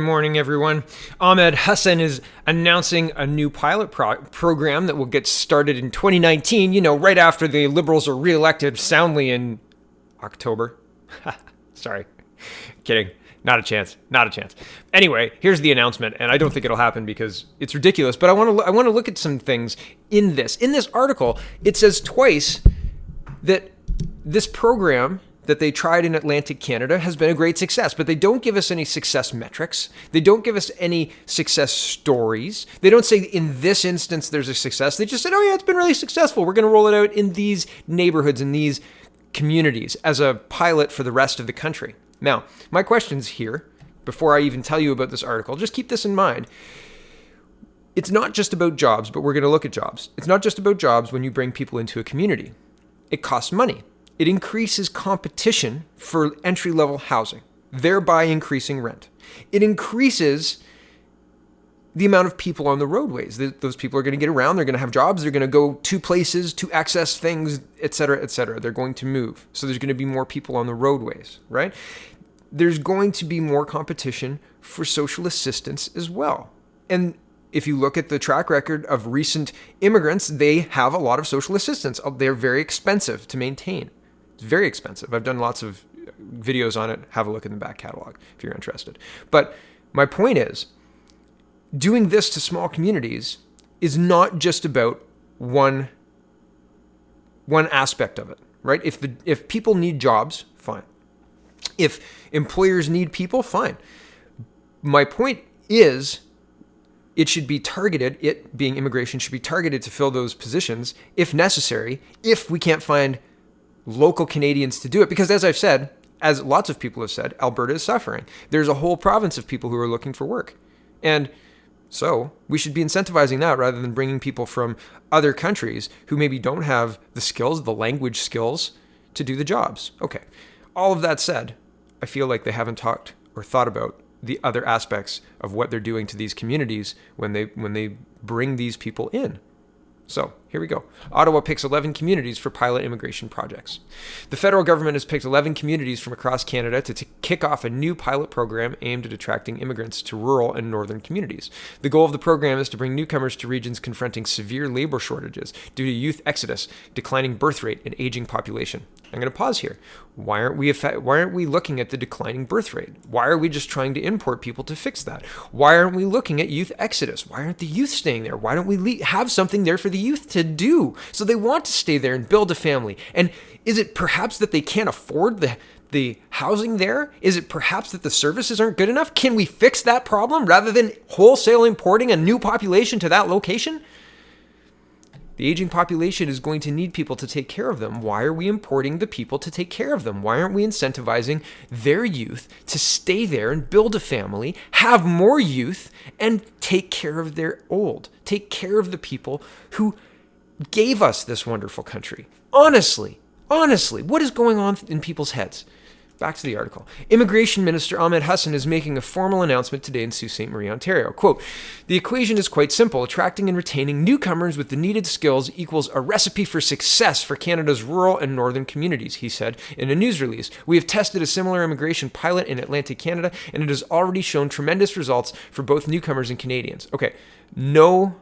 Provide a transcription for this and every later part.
Good morning, everyone. Ahmed Hussen is announcing a new pilot program that will get started in 2019, right after the Liberals are reelected soundly in October. Sorry. Kidding. Not a chance. Anyway, here's the announcement, and I don't think it'll happen because it's ridiculous, but I want to look at some things in this. In this article, it says twice that this program that they tried in Atlantic Canada has been a great success, but they don't give us any success metrics. They don't give us any success stories. They don't say in this instance there's a success. They just said, oh yeah, it's been really successful. We're going to roll it out in these neighborhoods, in these communities as a pilot for the rest of the country. Now, my questions here, before I even tell you about this article, just keep this in mind. It's not just about jobs, but we're going to look at jobs. It's not just about jobs when you bring people into a community. It costs money. It increases competition for entry-level housing, thereby increasing rent. It increases the amount of people on the roadways. Those people are going to get around. They're going to have jobs. They're going to go to places to access things, et cetera, et cetera. They're going to move. So there's going to be more people on the roadways, right? There's going to be more competition for social assistance as well. And if you look at the track record of recent immigrants, they have a lot of social assistance. They're very expensive to maintain. It's very expensive. I've done lots of videos on it. Have a look in the back catalog if you're interested. But my point is, doing this to small communities is not just about one aspect of it, right? If people need jobs, fine. If employers need people, fine. My point is, it should be targeted, it being immigration, should be targeted to fill those positions if necessary, if we can't find local Canadians to do it. Because as I've said, as lots of people have said, Alberta is suffering. There's a whole province of people who are looking for work. And so we should be incentivizing that rather than bringing people from other countries who maybe don't have the skills, the language skills to do the jobs. Okay. All of that said, I feel like they haven't talked or thought about the other aspects of what they're doing to these communities when they bring these people in. So here we go. Ottawa picks 11 communities for pilot immigration projects. The federal government has picked 11 communities from across Canada to kick off a new pilot program aimed at attracting immigrants to rural and northern communities. The goal of the program is to bring newcomers to regions confronting severe labor shortages due to youth exodus, declining birth rate, and aging population. I'm going to pause here. Why aren't we looking at the declining birth rate? Why are we just trying to import people to fix that? Why aren't we looking at youth exodus? Why aren't the youth staying there? Why don't we have something there for the youth to do so they want to stay there and build a family? And is it perhaps that they can't afford the housing there? Is it perhaps that the services aren't good enough? Can we fix that problem rather than wholesale importing a new population to that location? The aging population is going to need people to take care of them. Why are we importing the people to take care of them? Why aren't we incentivizing their youth to stay there and build a family, have more youth, and take care of their old? Take care of the people who gave us this wonderful country. Honestly, what is going on in people's heads? Back to the article. Immigration Minister Ahmed Hussen is making a formal announcement today in Sault Ste. Marie, Ontario. Quote, the equation is quite simple. Attracting and retaining newcomers with the needed skills equals a recipe for success for Canada's rural and northern communities, he said in a news release. We have tested a similar immigration pilot in Atlantic Canada, and it has already shown tremendous results for both newcomers and Canadians. Okay, no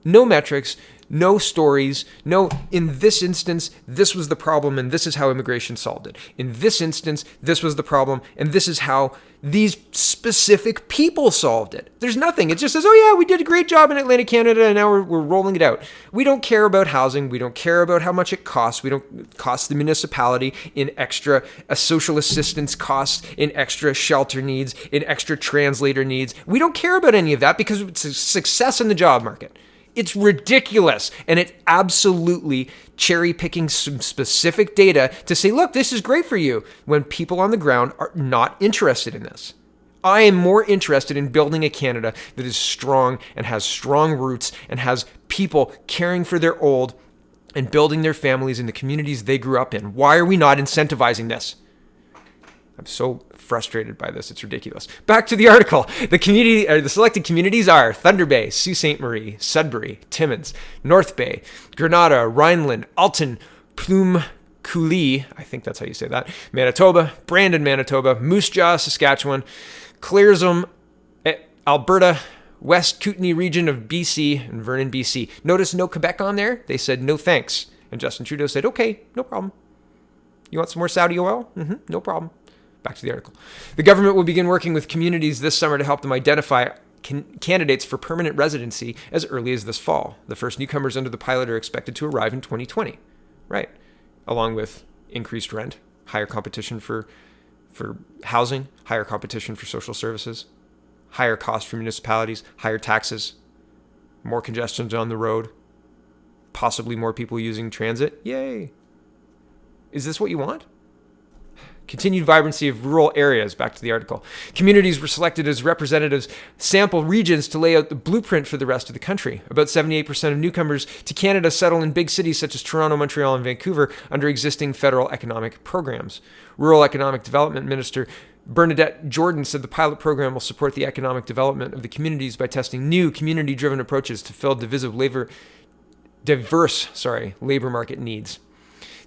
metrics, no stories, no, in this instance, this was the problem and this is how immigration solved it. In this instance, this was the problem and this is how these specific people solved it. There's nothing. It just says, oh yeah, we did a great job in Atlantic Canada and now we're rolling it out. We don't care about housing. We don't care about how much it costs. We don't cost the municipality in extra social assistance costs, in extra shelter needs, in extra translator needs. We don't care about any of that because it's a success in the job market. It's ridiculous, and it's absolutely cherry-picking some specific data to say, look, this is great for you, when people on the ground are not interested in this. I am more interested in building a Canada that is strong and has strong roots and has people caring for their old and building their families in the communities they grew up in. Why are we not incentivizing this? I'm so frustrated by this. It's ridiculous. Back to the article. The selected communities are Thunder Bay, Sault Ste. Marie, Sudbury, Timmins, North Bay, Grenada, Rhineland, Alton, Plume Coulee, I think that's how you say that, Manitoba, Brandon, Manitoba, Moose Jaw, Saskatchewan, Claresholm, Alberta, West Kootenay region of BC, and Vernon, BC. Notice no Quebec on there? They said no thanks. And Justin Trudeau said, okay, no problem. You want some more Saudi oil? No problem. Back to the article. The government will begin working with communities this summer to help them identify candidates for permanent residency as early as this fall. The first newcomers under the pilot are expected to arrive in 2020. Right. Along with increased rent, higher competition for housing, higher competition for social services, higher costs for municipalities, higher taxes, more congestion on the road, possibly more people using transit. Yay. Is this what you want? Continued vibrancy of rural areas. Back to the article. Communities were selected as representatives, sample regions to lay out the blueprint for the rest of the country. About 78% of newcomers to Canada settle in big cities such as Toronto, Montreal, and Vancouver under existing federal economic programs. Rural Economic Development Minister Bernadette Jordan said the pilot program will support the economic development of the communities by testing new community-driven approaches to fill diverse labor market needs.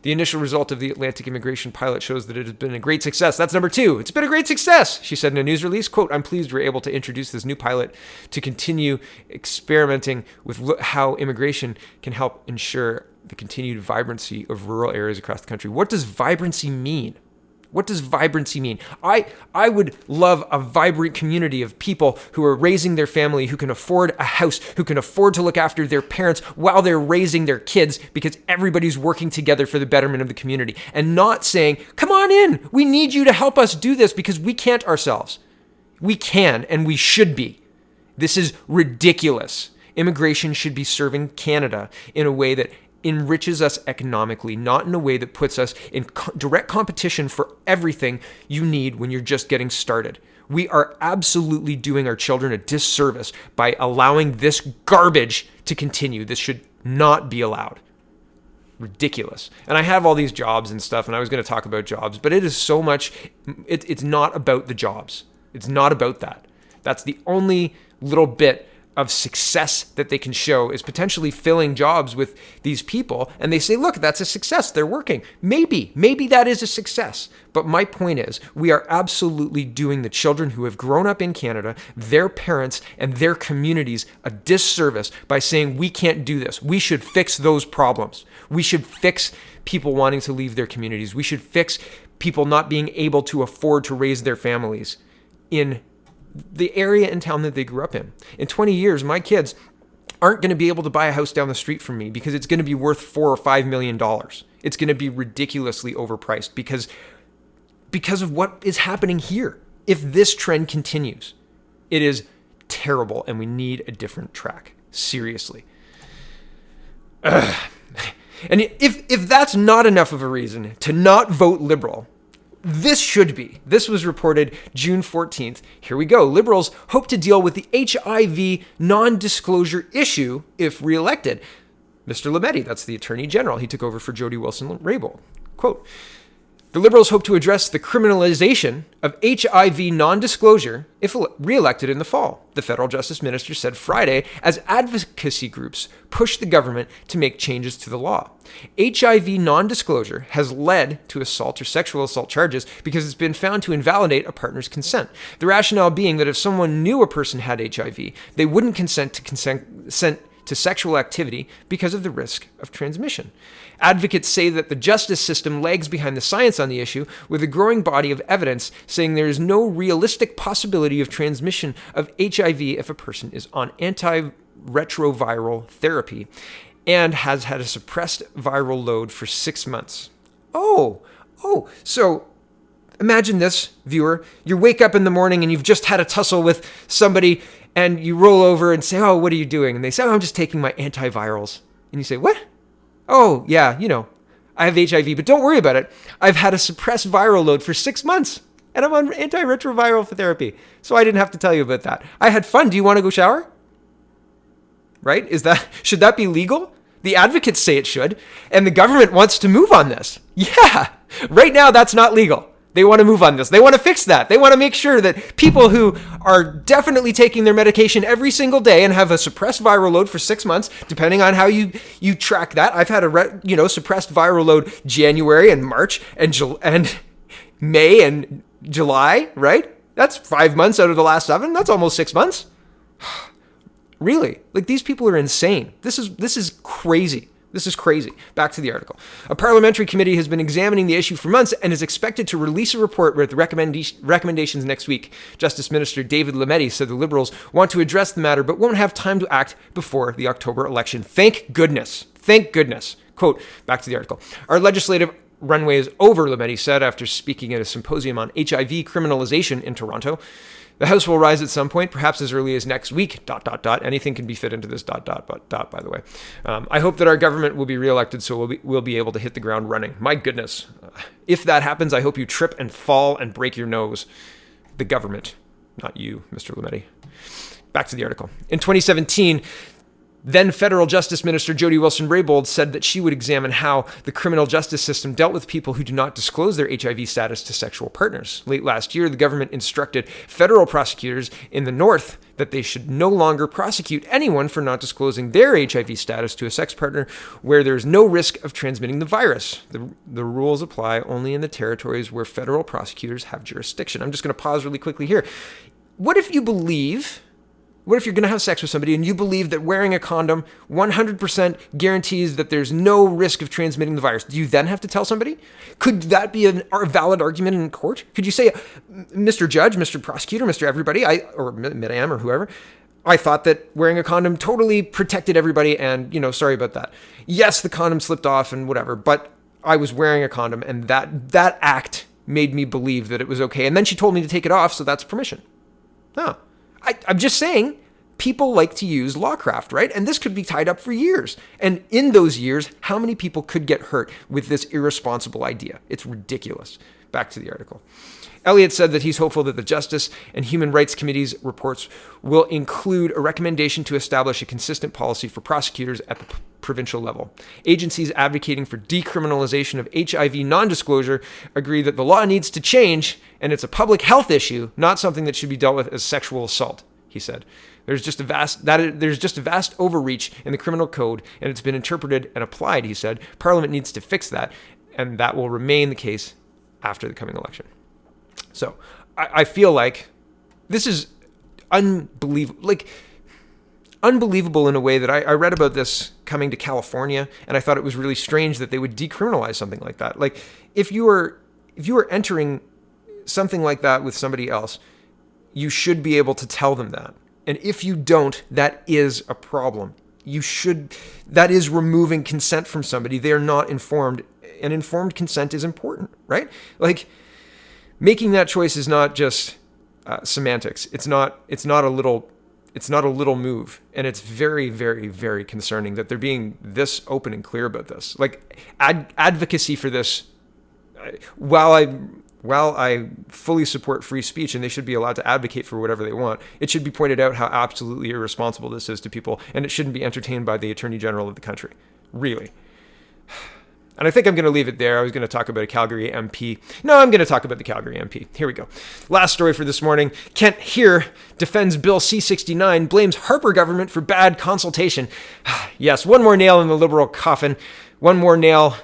The initial result of the Atlantic immigration pilot shows that it has been a great success. That's number 2. It's been a great success, she said in a news release. Quote, I'm pleased we're able to introduce this new pilot to continue experimenting with how immigration can help ensure the continued vibrancy of rural areas across the country. What does vibrancy mean? What does vibrancy mean? I would love a vibrant community of people who are raising their family, who can afford a house, who can afford to look after their parents while they're raising their kids because everybody's working together for the betterment of the community and not saying, come on in, we need you to help us do this because we can't ourselves. We can and we should be. This is ridiculous. Immigration should be serving Canada in a way that enriches us economically, not in a way that puts us in direct competition for everything you need when you're just getting started. We are absolutely doing our children a disservice by allowing this garbage to continue. This should not be allowed. Ridiculous. And I have all these jobs and stuff, and I was going to talk about jobs, but it is so much, it's not about the jobs. It's not about that. That's the only little bit of success that they can show is potentially filling jobs with these people. And they say, look, that's a success. They're working. Maybe that is a success. But my point is, we are absolutely doing the children who have grown up in Canada, their parents and their communities a disservice by saying we can't do this. We should fix those problems. We should fix people wanting to leave their communities. We should fix people not being able to afford to raise their families in the area in town that they grew up in. In 20 years, my kids aren't going to be able to buy a house down the street from me because it's going to be worth $4 or $5 million. It's going to be ridiculously overpriced because of what is happening here. If this trend continues, it is terrible and we need a different track. Seriously. Ugh. And if that's not enough of a reason to not vote Liberal, this should be. This was reported June 14th. Here we go. Liberals hope to deal with the HIV non-disclosure issue if reelected. Mr. Lametti, that's the Attorney General. He took over for Jody Wilson-Raybould. Quote, the Liberals hope to address the criminalization of HIV non-disclosure if reelected in the fall, the federal justice minister said Friday as advocacy groups push the government to make changes to the law. HIV non-disclosure has led to assault or sexual assault charges because it's been found to invalidate a partner's consent. The rationale being that if someone knew a person had HIV, they wouldn't consent to sexual activity because of the risk of transmission. Advocates say that the justice system lags behind the science on the issue, with a growing body of evidence saying there is no realistic possibility of transmission of HIV if a person is on antiretroviral therapy and has had a suppressed viral load for 6 months. So imagine this, viewer. You wake up in the morning and you've just had a tussle with somebody and you roll over and say, oh, what are you doing? And they say, oh, I'm just taking my antivirals. And you say, what? Oh, yeah, I have HIV, but don't worry about it. I've had a suppressed viral load for 6 months, and I'm on antiretroviral therapy, so I didn't have to tell you about that. I had fun. Do you want to go shower? Right? Should that be legal? The advocates say it should, and the government wants to move on this. Yeah, right now that's not legal. They want to move on this. They want to fix that. They want to make sure that people who are definitely taking their medication every single day and have a suppressed viral load for 6 months, depending on how you track that. I've had a suppressed viral load January and March and May and July, right? That's 5 months out of the last 7. That's almost 6 months. Really? Like, these people are insane. This is crazy. This is crazy. Back to the article. A parliamentary committee has been examining the issue for months and is expected to release a report with recommendations next week. Justice Minister David Lametti said the Liberals want to address the matter but won't have time to act before the October election. Thank goodness. Thank goodness. Quote, back to the article. Our legislative runway is over, Lametti said after speaking at a symposium on HIV criminalization in Toronto. The House will rise at some point, perhaps as early as next week, ... Anything can be fit into this ... by the way. I hope that our government will be reelected so we'll be able to hit the ground running. My goodness. If that happens, I hope you trip and fall and break your nose. The government, not you, Mr. Lametti. Back to the article. In 2017, then Federal Justice Minister Jody Wilson-Raybould said that she would examine how the criminal justice system dealt with people who do not disclose their HIV status to sexual partners. Late last year, the government instructed federal prosecutors in the North that they should no longer prosecute anyone for not disclosing their HIV status to a sex partner where there is no risk of transmitting the virus. The rules apply only in the territories where federal prosecutors have jurisdiction. I'm just going to pause really quickly here. What if you're going to have sex with somebody and you believe that wearing a condom 100% guarantees that there's no risk of transmitting the virus? Do you then have to tell somebody? Could that be a valid argument in court? Could you say, Mr. Judge, Mr. Prosecutor, Mr. Everybody, or Madam or whoever, I thought that wearing a condom totally protected everybody and, sorry about that. Yes, the condom slipped off and whatever, but I was wearing a condom and that act made me believe that it was okay. And then she told me to take it off, so that's permission. Oh. I'm just saying, people like to use lawcraft, right? And this could be tied up for years. And in those years, how many people could get hurt with this irresponsible idea? It's ridiculous. Back to the article. Elliott said that he's hopeful that the Justice and Human Rights Committee's reports will include a recommendation to establish a consistent policy for prosecutors at the provincial level. Agencies advocating for decriminalization of HIV non-disclosure agree that the law needs to change and it's a public health issue, not something that should be dealt with as sexual assault, he said. There's just a vast overreach in the criminal code and it's been interpreted and applied, he said. Parliament needs to fix that and that will remain the case after the coming election. So I feel like this is unbelievable in a way that I read about this coming to California, and I thought it was really strange that they would decriminalize something like that. Like, if you were entering something like that with somebody else, you should be able to tell them that. And if you don't, that is a problem. That is removing consent from somebody. They are not informed, and informed consent is important, right? Like, making that choice is not just semantics. It's not a little move, and it's very, very, very concerning that they're being this open and clear about this. Like, advocacy for this, while I fully support free speech and they should be allowed to advocate for whatever they want, it should be pointed out how absolutely irresponsible this is to people, and it shouldn't be entertained by the Attorney General of the country. Really. And I think I'm going to leave it there. I was going to talk about a Calgary MP. No, I'm going to talk about the Calgary MP. Here we go. Last story for this morning. Kent here defends Bill C-69, blames Harper government for bad consultation. Yes, one more nail in the Liberal coffin. One more nail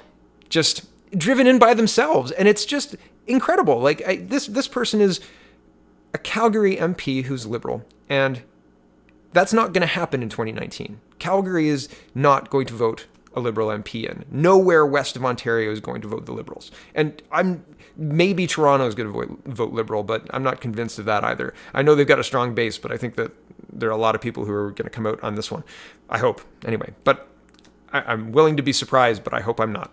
just driven in by themselves. And it's just incredible. Like, this person is a Calgary MP who's Liberal. And that's not going to happen in 2019. Calgary is not going to vote a Liberal MP in. Nowhere west of Ontario is going to vote the Liberals. And maybe Toronto is going to vote Liberal, but I'm not convinced of that either. I know they've got a strong base, but I think that there are a lot of people who are going to come out on this one. I hope, anyway. But I'm willing to be surprised, but I hope I'm not.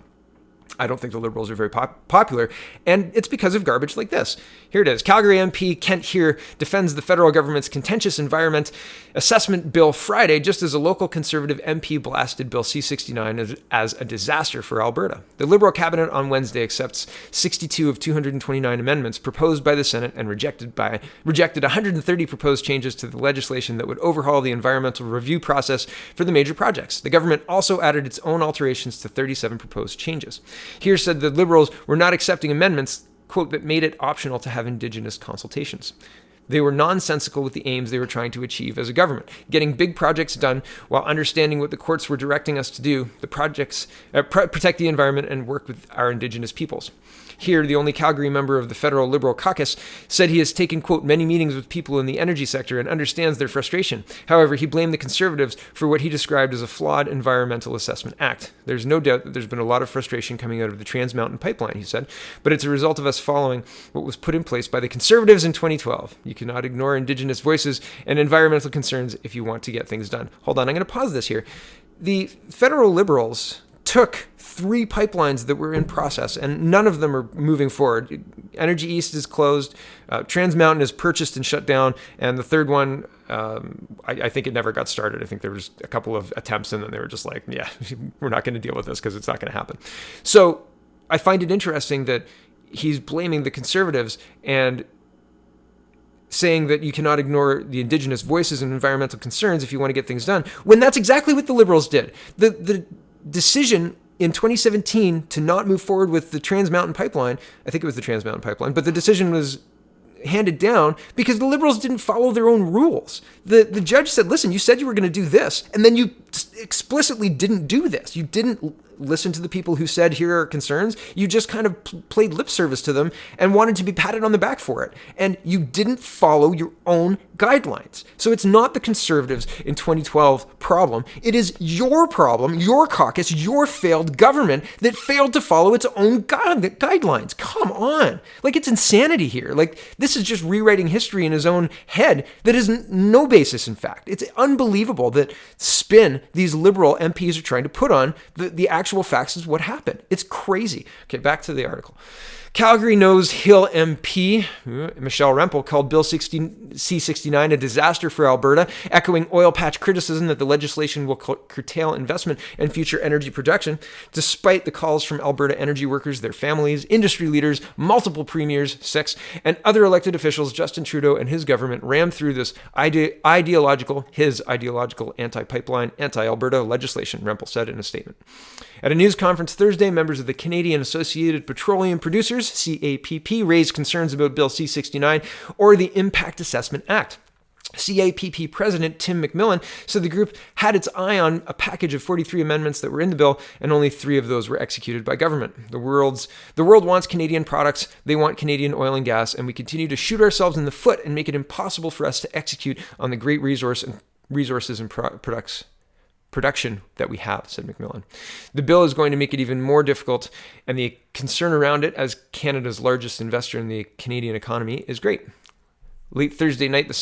I don't think the Liberals are very popular, and it's because of garbage like this. Here it is. Calgary MP Kent Here defends the federal government's contentious environment assessment bill Friday, just as a local Conservative MP blasted Bill C-69 as a disaster for Alberta. The Liberal cabinet on Wednesday accepts 62 of 229 amendments proposed by the Senate and rejected 130 proposed changes to the legislation that would overhaul the environmental review process for the major projects. The government also added its own alterations to 37 proposed changes. Here said the Liberals were not accepting amendments, quote, that made it optional to have Indigenous consultations. They were nonsensical with the aims they were trying to achieve as a government, getting big projects done while understanding what the courts were directing us to do, the projects protect the environment and work with our Indigenous peoples. Here, the only Calgary member of the federal Liberal caucus said he has taken, quote, many meetings with people in the energy sector and understands their frustration. However, he blamed the Conservatives for what he described as a flawed Environmental Assessment Act. There's no doubt that there's been a lot of frustration coming out of the Trans Mountain Pipeline, he said, but it's a result of us following what was put in place by the Conservatives in 2012. You cannot ignore Indigenous voices and environmental concerns if you want to get things done. Hold on, I'm going to pause this here. The federal Liberals took 3 pipelines that were in process, and none of them are moving forward. Energy East is closed, Trans Mountain is purchased and shut down, and the third one, I think it never got started. I think there was a couple of attempts, and then they were just like, yeah, we're not going to deal with this because it's not going to happen. So I find it interesting that he's blaming the Conservatives and saying that you cannot ignore the Indigenous voices and environmental concerns if you want to get things done, when that's exactly what the Liberals did. The decision in 2017 to not move forward with the Trans Mountain Pipeline, I think it was the Trans Mountain Pipeline, but the decision was handed down because the Liberals didn't follow their own rules. The judge said, listen, you said you were going to do this, and then you explicitly didn't do this. You didn't listen to the people who said, here are concerns. You just kind of played lip service to them and wanted to be patted on the back for it. And you didn't follow your own guidelines. So it's not the Conservatives in 2012 problem. It is your problem, your caucus, your failed government that failed to follow its own guidelines. Come on. Like, it's insanity here. Like, this is just rewriting history in his own head that has no basis in fact. It's unbelievable that spin these Liberal MPs are trying to put on the actual facts is what happened. It's crazy. Okay, back to the article. Calgary Nose Hill MP, Michelle Rempel, called Bill C-69 a disaster for Alberta, echoing oil patch criticism that the legislation will curtail investment and future energy production. Despite the calls from Alberta energy workers, their families, industry leaders, multiple premiers, 6, and other elected officials, Justin Trudeau and his government rammed through this ideological anti-pipeline, anti-Alberta legislation, Rempel said in a statement. At a news conference Thursday, members of the Canadian Associated Petroleum Producers, CAPP, raised concerns about Bill C-69 or the Impact Assessment Act. CAPP President Tim McMillan said the group had its eye on a package of 43 amendments that were in the bill, and only 3 of those were executed by government. The world wants Canadian products, they want Canadian oil and gas, and we continue to shoot ourselves in the foot and make it impossible for us to execute on the great resources and production that we have, said McMillan. The bill is going to make it even more difficult, and the concern around it as Canada's largest investor in the Canadian economy is great. Late Thursday night, the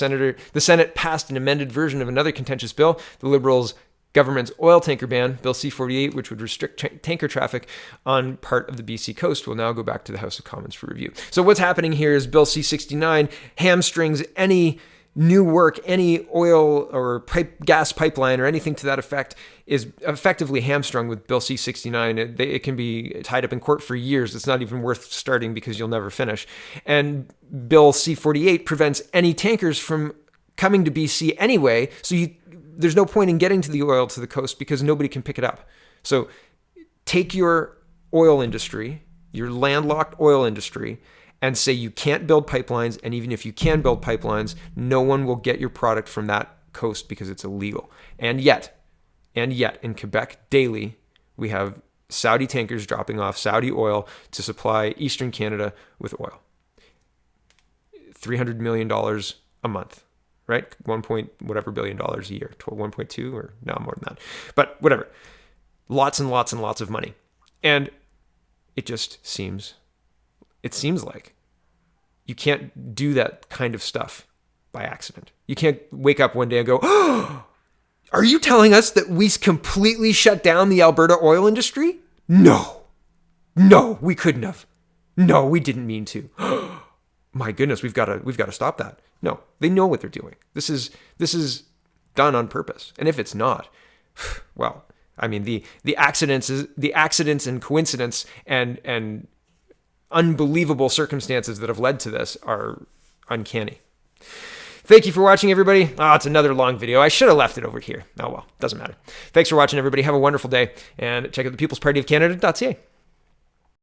Senate passed an amended version of another contentious bill, the Liberals' government's oil tanker ban, Bill C-48, which would restrict tanker traffic on part of the BC coast, will now go back to the House of Commons for review. So what's happening here is Bill C-69 hamstrings any new work, any oil or gas pipeline or anything to that effect is effectively hamstrung with Bill C-69. It can be tied up in court for years. It's not even worth starting because you'll never finish. And Bill C-48 prevents any tankers from coming to BC anyway, so there's no point in getting to the oil to the coast because nobody can pick it up. So take your oil industry, your landlocked oil industry, and say you can't build pipelines, and even if you can build pipelines, no one will get your product from that coast because it's illegal. And yet, in Quebec daily, we have Saudi tankers dropping off Saudi oil to supply Eastern Canada with oil. $300 million a month, right? $1 billion a year, 1.2 or no, more than that. But whatever. Lots and lots and lots of money. And it seems like you can't do that kind of stuff by accident. You can't wake up one day and go, oh, are you telling us that we completely shut down the Alberta oil industry? No, we couldn't have. No, we didn't mean to. My goodness, we've got to stop that. No, they know what they're doing. This is done on purpose. And if it's not, well, I mean, the accidents and coincidence and unbelievable circumstances that have led to this are uncanny. Thank you for watching, everybody. It's another long video. I should have left it over here. Oh well, doesn't matter. Thanks for watching, everybody. Have a wonderful day, and check out the peoplespartyofcanada.ca.